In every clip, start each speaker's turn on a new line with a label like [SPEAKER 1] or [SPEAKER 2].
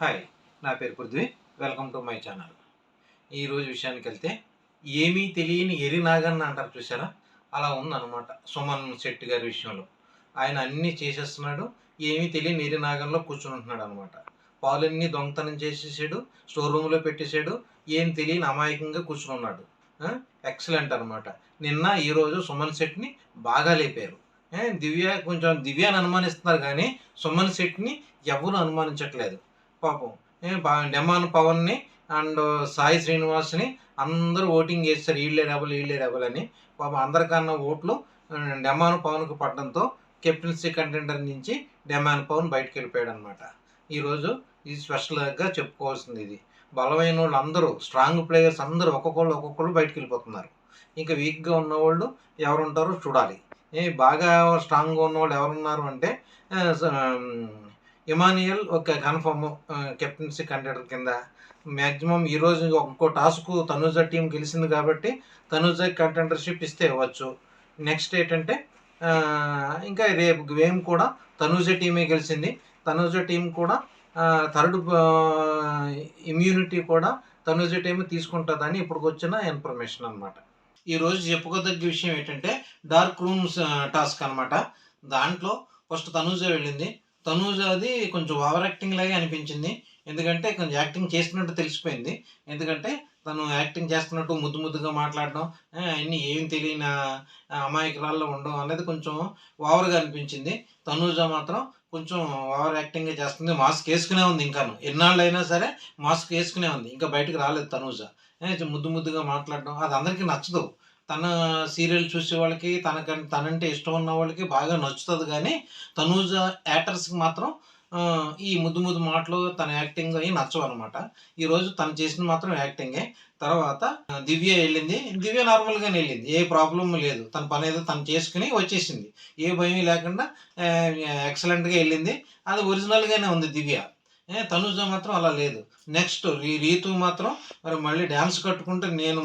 [SPEAKER 1] Hi, నా పేరు Prithvi. Welcome to my channel. ఈరోజు విషయానికి వెళ్తే, ఏమీ తెలియని ఎరినాగన్న అంటారు చూసారా, అలా ఉందన్నమాట సుమన్ శెట్టి గారి విషయంలో. ఆయన అన్నీ చేసేస్తున్నాడు, ఏమీ తెలియని ఎరినాగంలో కూర్చుని ఉంటున్నాడు అనమాట. పాలన్నీ దొంగతనం చేసేసాడు, స్టోర్ రూమ్లో పెట్టేశాడు, ఏం తెలియని అమాయకంగా కూర్చుని ఉన్నాడు. ఎక్సలెంట్ అనమాట. నిన్న ఈరోజు సుమన్ శెట్టిని బాగా లేపారు. దివ్యాని అనుమానిస్తున్నారు కానీ సుమన్ శెట్టిని ఎవరు అనుమానించట్లేదు. పాపం డెమాన్ పవన్ని అండ్ సాయి శ్రీనివాస్ని అందరూ ఓటింగ్ చేస్తారు, వీళ్ళే రెబల్ అని. పాపం అందరికన్నా ఓట్లు డెమాన్ పవన్కి పడడంతో కెప్టెన్సీ కంటెండర్ నుంచి డెమాన్ పవన్ బయటకు వెళ్ళిపోయాడు అనమాట. ఈరోజు ఇది స్పెషల్గా చెప్పుకోవాల్సింది. ఇది బలమైన వాళ్ళు అందరూ, స్ట్రాంగ్ ప్లేయర్స్ అందరూ ఒక్కొక్కళ్ళు బయటకు వెళ్ళిపోతున్నారు. ఇంకా వీక్గా ఉన్నవాళ్ళు ఎవరు ఉంటారో చూడాలి. బాగా స్ట్రాంగ్గా ఉన్నవాళ్ళు ఎవరున్నారు అంటే ఇమానియల్ ఒక కన్ఫర్మ్ కెప్టెన్సీ కంటెండర్ కింద. మ్యాక్సిమం ఈరోజు ఇంకో టాస్క్ తనూజ టీం గెలిచింది కాబట్టి తనూజ కంటెండర్షిప్ ఇస్తే ఇవ్వచ్చు. నెక్స్ట్ ఏంటంటే ఇంకా రేపు గేమ్ కూడా తనూజ టీమే గెలిచింది. తనూజ టీం కూడా థర్డ్ ఇమ్యూనిటీ కూడా తనూజ టీం తీసుకుంటుందని ఇప్పుడు వచ్చిన ఇన్ఫర్మేషన్ అనమాట. ఈరోజు చెప్పుకోదగ్గ విషయం ఏంటంటే డార్క్ రూమ్స్ టాస్క్ అనమాట. దాంట్లో ఫస్ట్ తనూజ వెళ్ళింది. తనూజది కొంచెం ఓవర్ యాక్టింగ్ లాగే అనిపించింది. ఎందుకంటే కొంచెం యాక్టింగ్ చేస్తున్నట్టు తెలిసిపోయింది. ఎందుకంటే తను యాక్టింగ్ చేస్తున్నట్టు ముద్దుగా మాట్లాడడం, అన్నీ ఏం తెలియని అమాయకురాల్లో ఉండడం అనేది కొంచెం ఓవర్గా అనిపించింది. తనూజ మాత్రం కొంచెం ఓవర్ యాక్టింగ్గా చేస్తుంది. మాస్క్ వేసుకునే ఉంది. ఇంకాను ఎన్నాళ్ళు అయినా సరే మాస్క్ వేసుకునే ఉంది. ఇంకా బయటకు రాలేదు తనూజ. ముద్దుగా మాట్లాడడం అది అందరికీ నచ్చదు. తన సీరియల్ చూసే వాళ్ళకి, తనంటే ఇష్టం ఉన్న వాళ్ళకి బాగా నచ్చుతుంది. కానీ తనూజ యాక్టర్స్కి మాత్రం ఈ ముద్దు మాటలు, తన యాక్టింగ్ అవి నచ్చవు అనమాట. ఈరోజు తను చేసింది మాత్రం యాక్టింగే. తర్వాత దివ్య వెళ్ళింది. దివ్య నార్మల్గానే వెళ్ళింది, ఏ ప్రాబ్లం లేదు. తన పని ఏదో తను చేసుకుని వచ్చేసింది, ఏ భయం లేకుండా ఎక్సలెంట్గా వెళ్ళింది. అది ఒరిజినల్గానే ఉంది దివ్య. తనూజ మాత్రం అలా లేదు. నెక్స్ట్ రీతు మాత్రం మరి మళ్ళీ డ్యాన్స్ కట్టుకుంటే నేను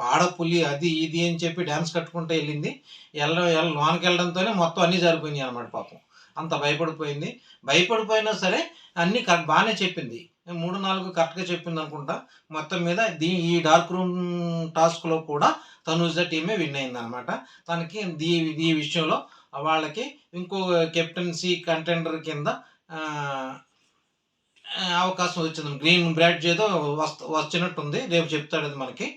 [SPEAKER 1] ఆడపులి అది ఇది అని చెప్పి డ్యాన్స్ కట్టుకుంటూ వెళ్ళింది. లోనికి వెళ్ళడంతోనే మొత్తం అన్నీ జరిపోయినాయి అనమాట. పాపం అంత భయపడిపోయింది. భయపడిపోయినా సరే అన్నీ బాగానే చెప్పింది. 3-4 కరెక్ట్గా చెప్పింది అనుకుంటా. మొత్తం మీద ఈ డార్క్ రూమ్ టాస్క్లో కూడా తనూజ టీమే విన్ అయింది అనమాట. తనకి ఈ విషయంలో వాళ్ళకి ఇంకో కెప్టెన్సీ కంటెండర్ కింద అవకాశం వచ్చింది. గ్రీన్ బ్రాడ్జ్ ఏదో వచ్చినట్టుంది. రేపు చెప్తాడు అది మనకి.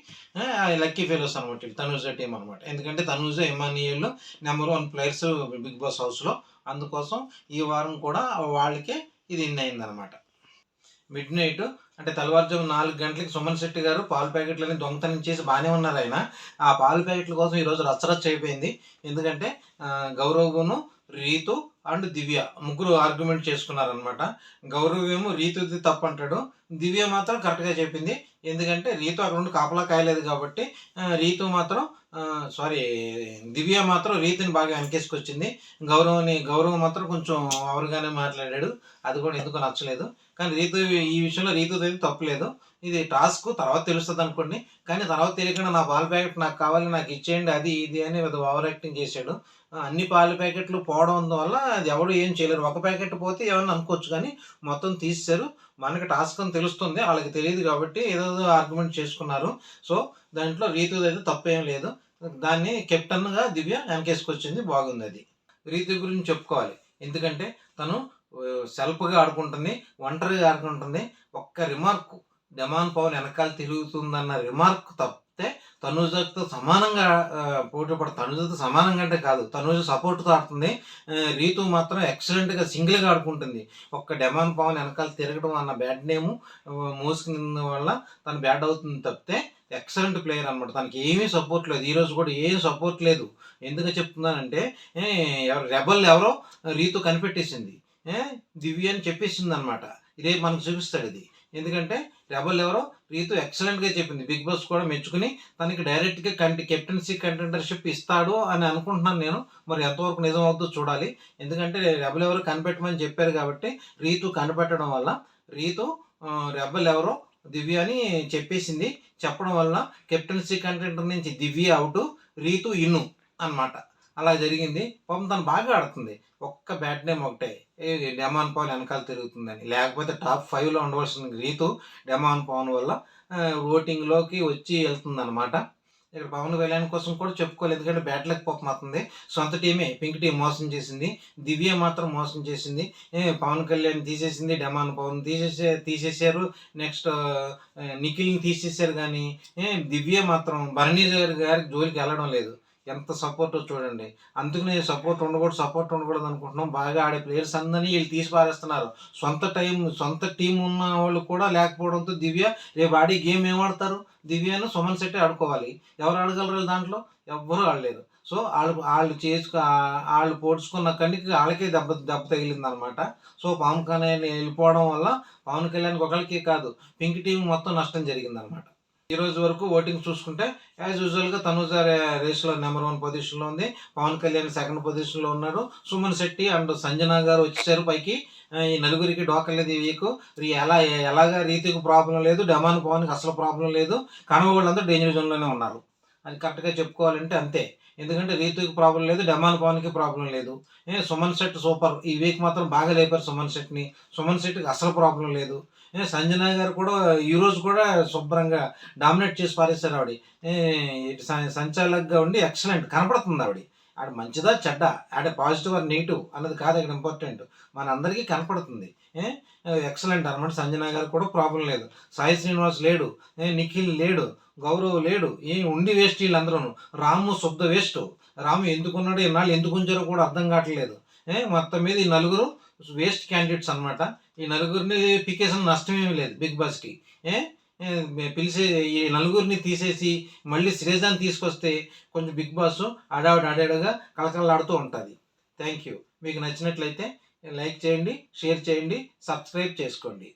[SPEAKER 1] లక్కీ ఫెలోస్ అనమాట తనూజ టీం అనమాట. ఎందుకంటే Tanuja Emmanuel number 1 players Bigg Boss హౌస్లో. అందుకోసం ఈ వారం కూడా వాళ్ళకే ఇది ఇన్ అయిందనమాట. మిడ్ నైట్ అంటే తెల్లవారుజాము 4 గంటలకి సుమన్ శెట్టి గారు పాల ప్యాకెట్లని దొంగతనం చేసి బాగానే ఉన్నారు ఆయన. ఆ పాల ప్యాకెట్ల కోసం ఈరోజు రచ్చరచ్చ అయిపోయింది. ఎందుకంటే గౌరవ్ను, రీతు అండ్ దివ్య ముగ్గురు ఆర్గ్యుమెంట్ చేసుకున్నారనమాట. గౌరవ్ ఏమో రీతుది తప్పు అంటాడు, దివ్య మాత్రం కరెక్ట్గా చెప్పింది. ఎందుకంటే రీతు అక్కడ ఉండి కాపలా కాయలేదు కాబట్టి దివ్య మాత్రం రీతిని బాగా వెనకేసుకొచ్చింది. గౌరవ్ మాత్రం కొంచెం ఓవర్గానే మాట్లాడాడు. అది కూడా ఎందుకు నచ్చలేదు. కానీ ఈ విషయంలో రీతుది తప్పులేదు. ఇది టాస్క్ తర్వాత తెలుస్తుంది అనుకోండి. కానీ తర్వాత తెలియకుండా నా పాల ప్యాకెట్ నాకు కావాలి, నాకు ఇచ్చేయండి, అది ఇది అని ఓవర్ యాక్టింగ్ చేశాడు. అన్ని పాల ప్యాకెట్లు పోవడం వల్ల అది ఎవరు ఏం చేయలేరు. ఒక ప్యాకెట్ పోతే ఏమన్నా అనుకోవచ్చు, కానీ మొత్తం తీసేశారు. మనకి టాస్క్ అని తెలుస్తుంది, వాళ్ళకి తెలియదు కాబట్టి ఏదో ఆర్గ్యుమెంట్ చేసుకున్నారు. సో దాంట్లో రీతుది అయితే తప్పేం లేదు. దాన్ని కెప్టెన్గా దివ్య వెనకేసుకొచ్చింది, బాగుంది. అది రీతు గురించి చెప్పుకోవాలి. ఎందుకంటే తను సెల్ఫ్గా ఆడుకుంటుంది, ఒంటరిగా ఆడుకుంటుంది. ఒక్క రిమార్క్ డెమాన్ పవన్ వెనకాల తిరుగుతుందన్న రిమార్క్ తప్పితే తనూజతో సమానంగా పోటీ తనూజతో సమానంగా అంటే కాదు, తనూజ సపోర్ట్తో ఆడుతుంది. రీతు మాత్రం ఎక్సలెంట్గా సింగిల్గా ఆడుకుంటుంది. ఒక్క డెమాన్ పవన్ వెనకాల తిరగడం అన్న బ్యాడ్ నేము మోసుకున్న వల్ల తను బ్యాడ్ అవుతుంది తప్పితే ఎక్సలెంట్ ప్లేయర్ అనమాట. తనకి ఏమీ సపోర్ట్ లేదు. ఈరోజు కూడా ఏం సపోర్ట్ లేదు. ఎందుకు చెప్తున్నానంటే ఎవరో రీతు కనిపెట్టేసింది, దివ్య అని చెప్పేసింది అనమాట. ఇదే మనకు చూపిస్తాడు ఇది. ఎందుకంటే ఎవరో రీతు ఎక్సలెంట్గా చెప్పింది. బిగ్ బాస్ కూడా మెచ్చుకుని తనకి డైరెక్ట్గా కెప్టెన్సీ కంటెండర్షిప్ ఇస్తాడు అని అనుకుంటున్నాను నేను. మరి ఎంతవరకు నిజం అవుతుందో చూడాలి. ఎందుకంటే ఎవరో కనిపెట్టమని చెప్పారు కాబట్టి రీతు కనిపెట్టడం వల్ల రీతు ఎవరో దివ్య అని చెప్పేసింది. చెప్పడం వల్ల కెప్టెన్సీ కంటెండర్ నుంచి దివ్య అవుట్, రీతు ఇన్ను అనమాట. అలా జరిగింది. పాపం తను బాగా ఆడుతుంది. ఒక్క బ్యాట్ నేమ్ ఒకటే, డెమాన్ పవన్ వెనకాల తిరుగుతుందని. లేకపోతే టాప్ 5లో ఉండవలసిన రీతు డెమాన్ పవన్ వల్ల ఓటింగ్‌లోకి వచ్చి వెళ్తుందనమాట. ఇక్కడ పవన్ కళ్యాణ్ కోసం కూడా చెప్పుకోలేదు. ఎందుకంటే బ్యాడ్ లక్ పాపం అతనిది. సొంత టీమే పింక్ టీమ్ మోసం చేసింది. దివ్య మాత్రం మోసం చేసింది. పవన్ కళ్యాణ్ తీసేసింది. డెమాన్ పవన్ తీసేశారు. నెక్స్ట్ నిఖిల్‌ని తీసేశారు గానీ దివ్య మాత్రం భరణి గారి జోలికి వెళ్ళడం లేదు. ఎంత సపోర్టో చూడండి. అందుకనే సపోర్ట్ ఉండకూడదు అనుకుంటున్నాం. బాగా ఆడే ప్లేయర్స్ అందరినీ వీళ్ళు తీసి పారేస్తున్నారు. సొంత టీం ఉన్న వాళ్ళు కూడా లేకపోవడంతో దివ్య రేపు ఆడి గేమ్ ఏం ఆడతారు? దివ్యను సుమన్ శెట్టి ఆడుకోవాలి. ఎవరు ఆడగలరు దాంట్లో? ఎవ్వరూ ఆడలేరు. సో ఆళ్ళు పోడ్చుకున్న కనికి ఆళ్ళకే దెబ్బ దెబ్బ తగిలిందనమాట. సో పవన్ కళ్యాణ్ వెళ్ళిపోవడం వల్ల పవన్ కళ్యాణ్‌కి ఒకళ్ళకే కాదు పింక్ టీమ్ మొత్తం నష్టం జరిగిందనమాట. ఈ రోజు వరకు ఓటింగ్ చూసుకుంటే యాజ్ యూజువల్‌గా తనూజ రేస్‌లో నెంబర్ 1 పొజిషన్‌లో ఉంది. పవన్ కళ్యాణ్ సెకండ్ పొజిషన్‌లో ఉన్నారు. సుమన్ శెట్టి అండ్ సంజన గారు వచ్చేసారు పైకి. ఈ నలుగురికి డోకలేదు ఈ వీకు. ఎలాగా రీతికి ప్రాబ్లమ్ లేదు. డెమాన్ పవన్‌కి అసలు ప్రాబ్లమ్ లేదు. కనవ వాళ్ళందరూ డేంజర్ జోన్‌లోనే ఉన్నారు. అది కరెక్ట్‌గా చెప్పుకోవాలంటే అంతే. ఎందుకంటే రీతుకి ప్రాబ్లమ్ లేదు. డెమాన్ పవన్‌కి ప్రాబ్లమ్ లేదు. సుమన్ శెట్టి సూపర్. ఈ వీక్ మాత్రం బాగా లేపారు సుమన్ శెట్టిని. సుమన్ శెట్టికి అసలు ప్రాబ్లమ్ లేదు. సంజన గారు కూడా ఈరోజు కూడా శుభ్రంగా డామినేట్ చేసి పారేశారు ఆవిడ. ఇటు సంచాలకుగా ఉండి ఎక్సలెంట్ కనపడుతుంది ఆవిడ. ఆడ మంచిదా చెడ్డా ఆడ పాజిటివ్ ఆర్ నెగిటివ్ అన్నది కాదు ఇక్కడ ఇంపార్టెంట్. మనందరికీ కనపడుతుంది. ఎక్సలెంట్ అనమాట. సంజన గారు కూడా ప్రాబ్లం లేదు. సాయి శ్రీనివాస్ లేడు. నిఖిల్ లేడు. గౌరవ్ లేడు. ఉండి వేస్ట్ వీళ్ళందరూను. రాము శుద్ధ వేస్ట్. రాము ఎందుకున్నాడో ఇన్నాళ్ళు ఎందుకు ఉంచారో కూడా అర్థం కావట్లేదు. మొత్తం మీద ఈ నలుగురు వేస్ట్ క్యాండిడేట్స్ అనమాట. ఈ నలుగురిని పికేసిన నష్టమేమీ లేదు బిగ్ బాస్కి. పిలిచి ఈ నలుగురిని తీసేసి మళ్ళీ శ్రీజాన్ని తీసుకొస్తే కొంచెం బిగ్ బాస్ ఆడాడుగా కలకలలాడుతూ ఉంటుంది. Thank you. మీకు నచ్చినట్లయితే లైక్ చేయండి, షేర్ చేయండి, సబ్స్క్రైబ్ చేసుకోండి.